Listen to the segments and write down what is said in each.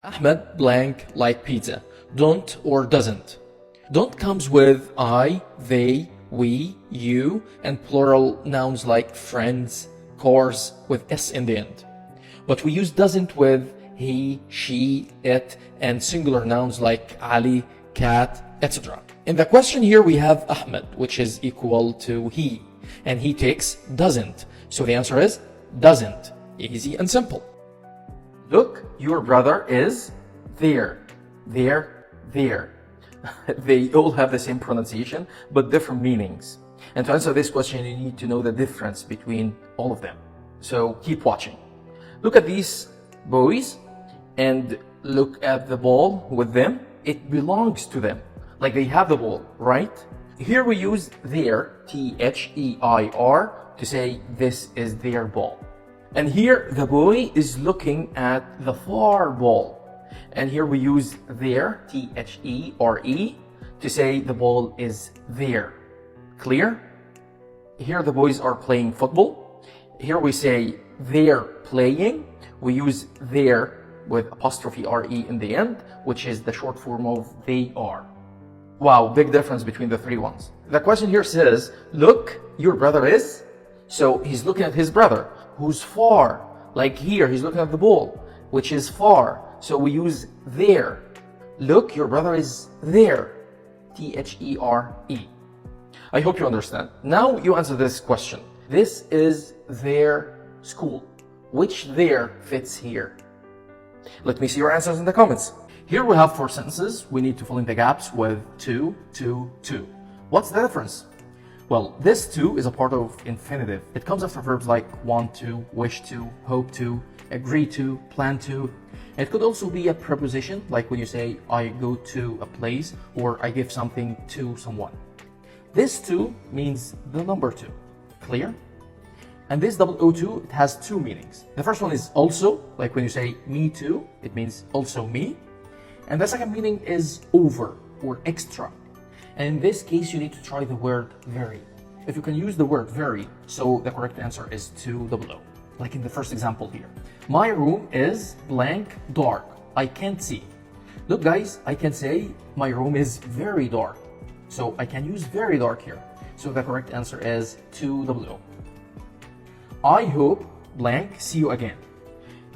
Ahmed blank like pizza. Don't or doesn't. Don't comes with I, they, we, you, and plural nouns like friends, cars with S in the end. But we use doesn't with he, she, it, and singular nouns like Ali, cat, etc. In the question here we have Ahmed, which is equal to he, and he takes doesn't. So the answer is doesn't. Easy and simple. Look, your brother is there, there, there. They all have the same pronunciation, but different meanings. And to answer this question, you need to know the difference between all of them. So keep watching. Look at these boys and look at the ball with them. It belongs to them. Like they have the ball, right? Here we use their, T-H-E-I-R, to say this is their ball. And here the boy is looking at the far ball. And here we use there, T-H-E-R-E, to say the ball is there. Clear? Here the boys are playing football. Here we say they're playing. We use there with apostrophe R-E in the end, which is the short form of they are. Wow, big difference between the three ones. The question here says, look, your brother is. So he's looking at his brother, who's far. Like here, he's looking at the ball, which is far. So we use there. Look, your brother is there. T-H-E-R-E. I hope you understand. Now you answer this question. This is their school. Which there fits here? Let me see your answers in the comments. Here we have 4 sentences. We need to fill in the gaps with to, to. What's the difference? Well, this to is a part of infinitive. It comes after verbs like want to, wish to, hope to, agree to, plan to. It could also be a preposition, like when you say, I go to a place, or I give something to someone. This to means the number 2. Clear? And this double O2, it has 2 meanings. The first one is also, like when you say me too, it means also me. And the second meaning is over or extra. And in this case, you need to try the word very. If you can use the word very, so the correct answer is 2 double O. Like in the first example here. My room is blank dark. I can't see. Look guys, I can say my room is very dark. So I can use very dark here. So the correct answer is 2 double O. I hope blank see you again.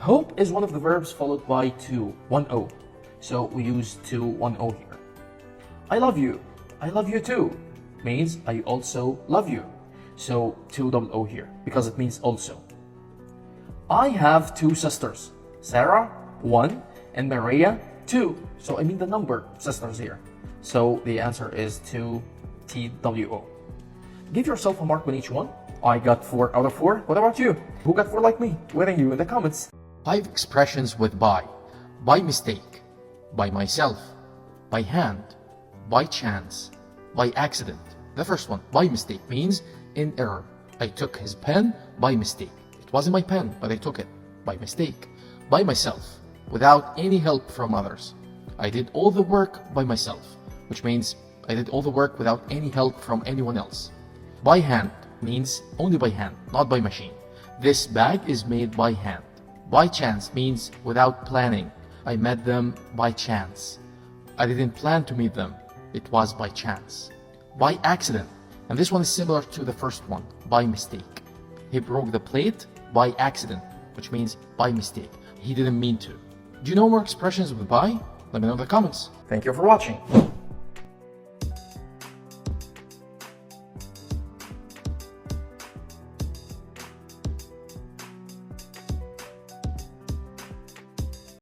Hope is one of the verbs followed by 1 O. So we use 1 O here. I love you. I love you too. Means I also love you. So 2 double O here because it means also. I have 2 sisters. Sarah, 1, and Maria, 2. So I mean the number sisters here. So the answer is 2 TWO. Give yourself a mark on each one. I got 4 out of 4. What about you? Who got 4 like me? Waiting you in the comments. 5 expressions with by. By mistake. By myself. By hand. By chance. By accident. The first one, by mistake, means in error. I took his pen by mistake. It wasn't my pen, but I took it by mistake. By myself, without any help from others. I did all the work by myself, which means I did all the work without any help from anyone else. By hand means only by hand, not by machine. This bag is made by hand. By chance means without planning. I met them by chance. I didn't plan to meet them. It was by chance. By accident, and this one is similar to the first one, by mistake. He broke the plate by accident, which means by mistake. He didn't mean to. Do you know more expressions with by? Let me know in the comments. Thank you for watching.